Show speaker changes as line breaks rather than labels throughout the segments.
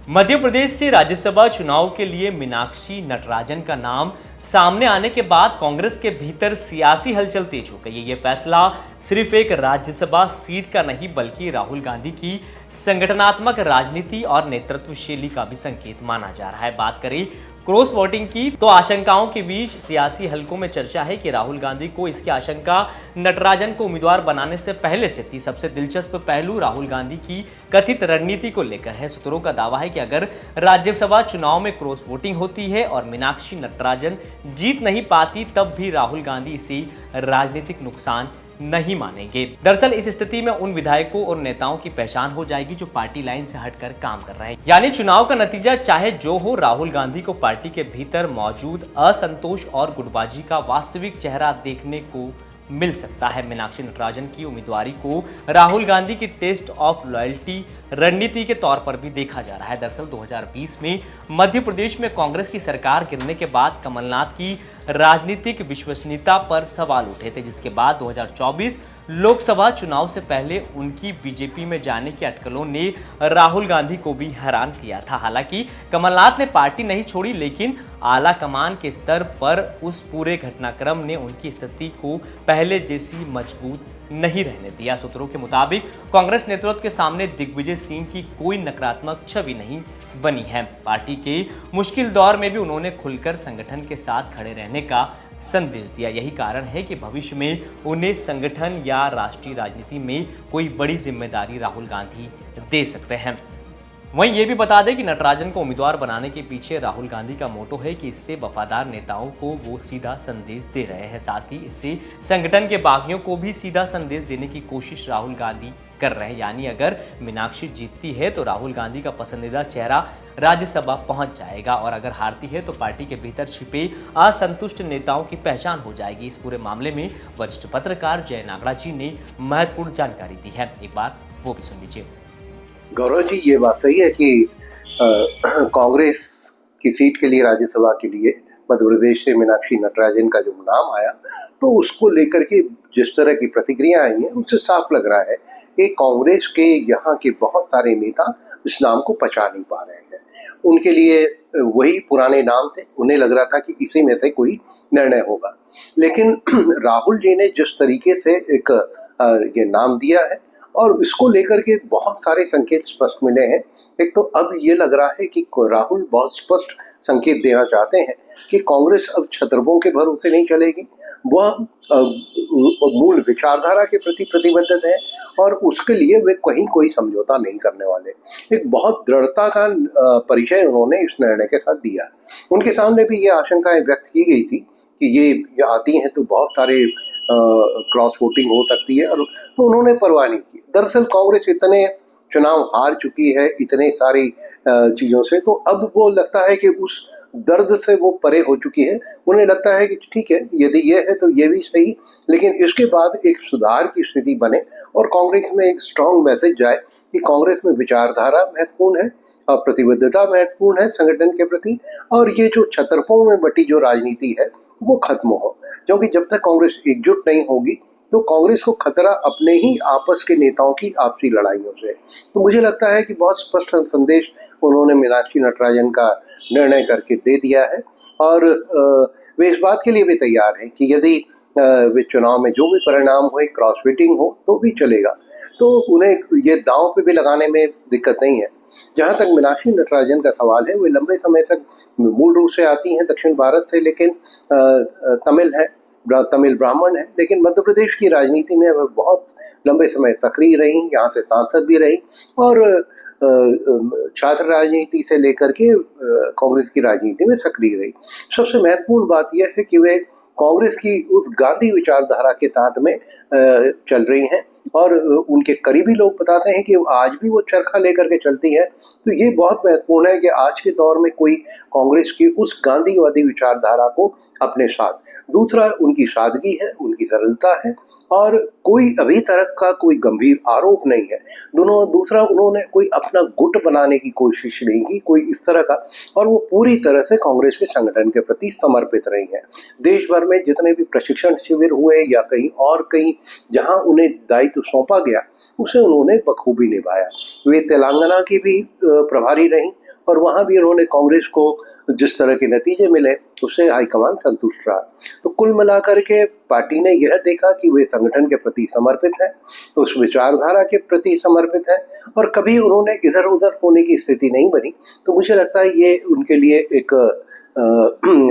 मध्य प्रदेश से राज्यसभा चुनाव के लिए मीनाक्षी नटराजन का नाम सामने आने के बाद कांग्रेस के भीतर सियासी हलचल तेज हो गई है। ये फैसला सिर्फ एक राज्यसभा सीट का नहीं बल्कि राहुल गांधी की संगठनात्मक राजनीति और नेतृत्व शैली का भी संकेत माना जा रहा है। बात करें क्रॉस वोटिंग की तो आशंकाओं के बीच सियासी हलकों में चर्चा है कि राहुल गांधी को इसकी आशंका नटराजन को उम्मीदवार बनाने से पहले से थी। सबसे दिलचस्प पहलू राहुल गांधी की कथित रणनीति को लेकर है। सूत्रों का दावा है कि अगर राज्यसभा चुनाव में क्रॉस वोटिंग होती है और मीनाक्षी नटराजन जीत नहीं पाती तब भी राहुल गांधी इसे राजनीतिक नुकसान नहीं मानेंगे। दरअसल इस स्थिति में उन विधायकों और नेताओं की पहचान हो जाएगी जो पार्टी लाइन से हटकर काम कर रहे हैं। यानी चुनाव का नतीजा चाहे जो हो, राहुल गांधी को पार्टी के भीतर मौजूद असंतोष और गुटबाजी का वास्तविक चेहरा देखने को मिल सकता है। मीनाक्षी नटराजन की उम्मीदवारी को राहुल गांधी की टेस्ट ऑफ लॉयल्टी रणनीति के तौर पर भी देखा जा रहा है। दरअसल 2020 में मध्य प्रदेश में कांग्रेस की सरकार गिरने के बाद कमलनाथ की राजनीतिक विश्वसनीयता पर सवाल उठे थे, जिसके बाद 2024 लोकसभा चुनाव से पहले उनकी बीजेपी में जाने की अटकलों ने राहुल गांधी को भी हैरान किया था। हालांकि कमलनाथ ने पार्टी नहीं छोड़ी, लेकिन आला कमान के स्तर पर उस पूरे घटनाक्रम ने उनकी स्थिति को पहले जैसी मजबूत नहीं रहने दिया। सूत्रों के मुताबिक कांग्रेस नेतृत्व के सामने दिग्विजय सिंह की कोई नकारात्मक छवि नहीं बनी है। पार्टी के मुश्किल दौर में भी उन्होंने खुलकर संगठन के साथ खड़े रहने का संदेश दिया। यही कारण है कि भविष्य में उन्हें संगठन या राष्ट्रीय राजनीति में कोई बड़ी जिम्मेदारी राहुल गांधी दे सकते हैं। वहीं ये भी बता दें कि नटराजन को उम्मीदवार बनाने के पीछे राहुल गांधी का मोटो है कि इससे वफादार नेताओं को वो सीधा संदेश दे रहे हैं, साथ ही इससे संगठन के बागियों को भी सीधा संदेश देने की कोशिश राहुल गांधी कर रहे हैं। यानी अगर मीनाक्षी जीतती है तो राहुल गांधी का पसंदीदा चेहरा राज्यसभा पहुंच जाएगा और अगर हारती है तो पार्टी के भीतर छिपे असंतुष्ट नेताओं की पहचान हो जाएगी। इस पूरे मामले में वरिष्ठ पत्रकार जय नागड़ा जी ने महत्वपूर्ण जानकारी दी है, एक बार वो भी सुन लीजिए।
गौरव जी, ये बात सही है कि कांग्रेस की सीट के लिए राज्यसभा के लिए मध्य प्रदेश से मीनाक्षी नटराजन का जो नाम आया तो उसको लेकर के जिस तरह की प्रतिक्रिया आई है उससे साफ लग रहा है कि कांग्रेस के यहाँ के बहुत सारे नेता इस नाम को पचा नहीं पा रहे हैं। उनके लिए वही पुराने नाम थे, उन्हें लग रहा था कि इसी में से कोई निर्णय होगा। लेकिन राहुल जी ने जिस तरीके से एक ये नाम दिया है और इसको लेकर के बहुत सारे संकेत स्पष्ट मिले हैं। एक तो अब ये लग रहा है कि राहुल बहुत स्पष्ट संकेत देना चाहते हैं कि कांग्रेस अब छतरबों के भरोसे नहीं चलेगी, वह मूल विचारधारा के प्रति प्रतिबद्ध है और उसके लिए वे कहीं कोई समझौता नहीं करने वाले। एक बहुत दृढ़ता का परिचय उन्होंने इस निर्णय के साथ दिया। उनके सामने भी ये आशंकाएं व्यक्त की गई थी कि ये आती हैं तो बहुत सारे क्रॉस वोटिंग हो सकती है, और तो उन्होंने परवाह नहीं की। दरअसल कांग्रेस इतने चुनाव हार चुकी है इतने सारी चीजों से, तो अब वो लगता है कि उस दर्द से वो परे हो चुकी है। उन्हें लगता है कि ठीक है, यदि ये है तो ये भी सही, लेकिन इसके बाद एक सुधार की स्थिति बने और कांग्रेस में एक स्ट्रांग मैसेज जाए कि कांग्रेस में विचारधारा महत्वपूर्ण है और प्रतिबद्धता महत्वपूर्ण है संगठन के प्रति, और ये जो छतरपों में बटी जो राजनीति है वो खत्म हो। क्योंकि जब तक कांग्रेस एकजुट नहीं होगी तो कांग्रेस को खतरा अपने ही आपस के नेताओं की आपसी लड़ाइयों से। तो मुझे लगता है कि बहुत स्पष्ट संदेश उन्होंने मीनाक्षी नटराजन का निर्णय करके दे दिया है और वे इस बात के लिए भी तैयार हैं कि यदि वे चुनाव में जो भी परिणाम हो, क्रॉस वोटिंग हो तो भी चलेगा, तो उन्हें ये दांव पे भी लगाने में दिक्कत नहीं है। जहां तक मीनाक्षी नटराजन का सवाल है, वे लंबे समय तक मूल रूप से आती हैं दक्षिण भारत से, लेकिन तमिल ब्राह्मण है, लेकिन मध्य प्रदेश की राजनीति में वह बहुत लंबे समय सक्रिय रही, यहाँ से सांसद भी रही और छात्र राजनीति से लेकर के कांग्रेस की राजनीति में सक्रिय रही। सबसे महत्वपूर्ण बात यह है कि वे कांग्रेस की उस गांधी विचारधारा के साथ में चल रही हैं और उनके करीबी लोग बताते हैं कि आज भी वो चरखा लेकर के चलती है। तो ये बहुत महत्वपूर्ण है कि आज के दौर में कोई कांग्रेस की उस गांधीवादी विचारधारा को अपने साथ। दूसरा, उनकी सादगी है, उनकी सरलता है और कोई अभी तक का कोई गंभीर आरोप नहीं है। दूसरा उन्होंने कोई अपना गुट बनाने की कोशिश नहीं की, कोई इस तरह का, और वो पूरी तरह से कांग्रेस के संगठन के प्रति समर्पित रही हैं। देश भर में जितने भी प्रशिक्षण शिविर हुए या कहीं जहां उन्हें दायित्व सौंपा गया, उसे उन्होंने बखूबी निभाया। वे तेलंगाना की भी प्रभारी रहीं और वहां भी उन्होंने कांग्रेस को जिस तरह के नतीजे मिले उससे हाईकमान संतुष्ट रहा। तो कुल मिलाकर के पार्टी ने यह देखा कि वे संगठन के प्रति समर्पित है, उस विचारधारा के प्रति समर्पित है, और कभी उन्होंने इधर उधर होने की स्थिति नहीं बनी। तो मुझे लगता है ये उनके लिए एक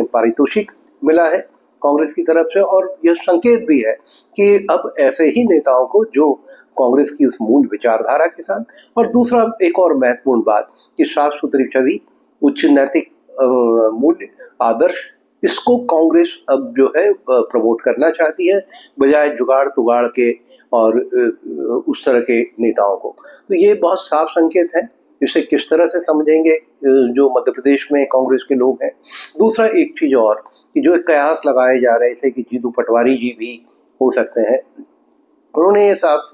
पारितोषिक मिला है कांग्रेस की तरफ से, और यह संकेत भी है कि अब ऐसे ही नेताओं को जो कांग्रेस की उस मूल विचारधारा के साथ, और दूसरा एक और महत्वपूर्ण बात कि साफ सुथरी छवि, उच्च नैतिक मूल्य, आदर्श, इसको कांग्रेस अब जो है प्रमोट करना चाहती है, बजाय जुगाड़ तुगाड़ के और उस तरह के नेताओं को। तो ये बहुत साफ संकेत है। इसे किस तरह से समझेंगे जो मध्य प्रदेश में कांग्रेस के लोग हैं। दूसरा एक चीज और कि जो कयास लगाए जा रहे थे कि जीतू पटवारी जी भी हो सकते हैं, उन्होंने ये साफ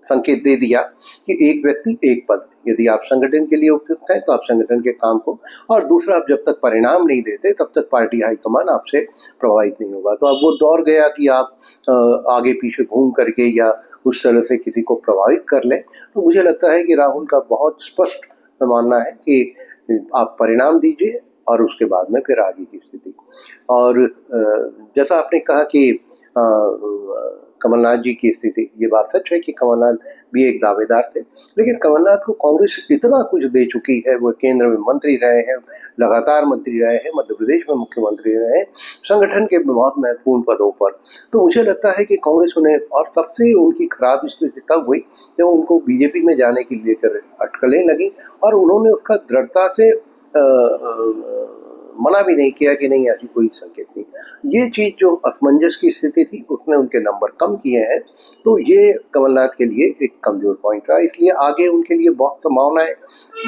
संकेत दे दिया कि एक व्यक्ति एक पद, यदि आप संगठन के लिए उपयुक्त हैं तो आप संगठन के काम को, और दूसरा आप जब तक परिणाम नहीं देते तब तक पार्टी हाईकमान आपसे प्रभावित नहीं होगा। तो अब वो दौर गया कि आप आगे पीछे घूम करके या उस तरह से किसी को प्रभावित कर लें। तो मुझे लगता है कि राहुल का बहुत स्पष्ट मानना है कि आप परिणाम दीजिए और उसके बाद में फिर आगे की स्थिति। और जैसा आपने कहा कि कमलनाथ जी की स्थिति, ये बात सच है कि कमलनाथ भी एक दावेदार थे, लेकिन कमलनाथ को कांग्रेस इतना कुछ दे चुकी है। वो केंद्र में मंत्री रहे हैं, लगातार मंत्री रहे हैं, मध्य प्रदेश में मुख्यमंत्री रहे हैं, संगठन के बहुत महत्वपूर्ण पदों पर। तो मुझे लगता है कि कांग्रेस उन्हें, और सबसे उनकी खराब स्थिति तब हुई जब उनको बीजेपी में जाने की लेकर अटकलें लगी और उन्होंने उसका दृढ़ता से मना भी नहीं किया कि नहीं ऐसी कोई संकेत नहीं। ये चीज जो असमंजस की स्थिति थी उसने उनके नंबर कम किए हैं। तो ये कमलनाथ के लिए एक कमजोर पॉइंट रहा, इसलिए आगे उनके लिए बहुत संभावनाएं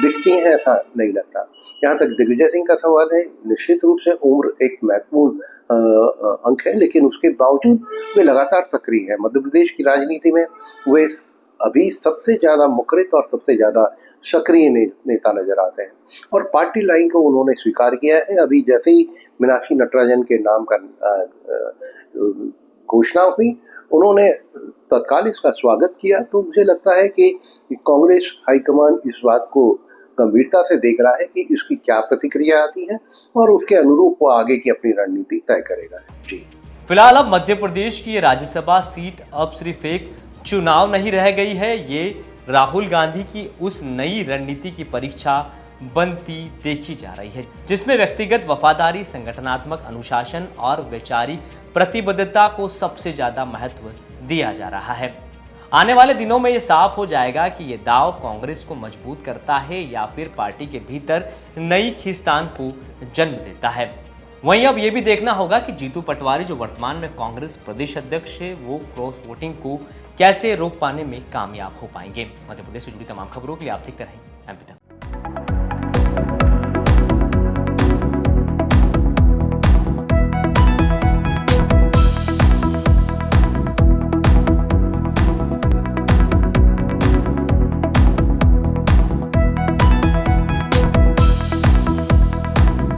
दिखती हैं ऐसा नहीं लगता। जहाँ तक दिग्विजय सिंह का सवाल है, निश्चित रूप से उम्र एक महत्वपूर्ण अंक है, लेकिन उसके बावजूद वे लगातार सक्रिय है। मध्य प्रदेश की राजनीति में वे अभी सबसे ज्यादा मुखरित और सबसे ज्यादा सक्रिय नेता नजर आते हैं, और पार्टी लाइन को उन्होंने स्वीकार किया है। अभी जैसे ही मीनाक्षी नटराजन के नाम का घोषणा हुई, उन्होंने तत्काल इसका स्वागत किया। तो मुझे लगता है कि कांग्रेस हाईकमान इस बात को गंभीरता से देख रहा है कि इसकी क्या प्रतिक्रिया आती है और उसके अनुरूप वो आगे की अपनी रणनीति तय करेगा। जी,
फिलहाल अब मध्य प्रदेश की राज्यसभा सीट अब सिर्फ एक चुनाव नहीं रह गई है, ये राहुल गांधी की उस नई रणनीति की परीक्षा बनती देखी जा रही है, जिसमें व्यक्तिगत वफादारी, संगठनात्मक अनुशासन और वैचारिक प्रतिबद्धता को सबसे ज्यादा महत्व दिया जा रहा है। आने वाले दिनों में ये साफ हो जाएगा कि ये दांव कांग्रेस को मजबूत करता है या फिर पार्टी के भीतर नई खींचतान को जन्म देता है। वहीं अब ये भी देखना होगा कि जीतू पटवारी, जो वर्तमान में कांग्रेस प्रदेश अध्यक्ष है, वो क्रॉस वोटिंग को कैसे रोक पाने में कामयाब हो पाएंगे। मध्य प्रदेश से जुड़ी तमाम खबरों के लिए आप देखते रहें एमपी तक।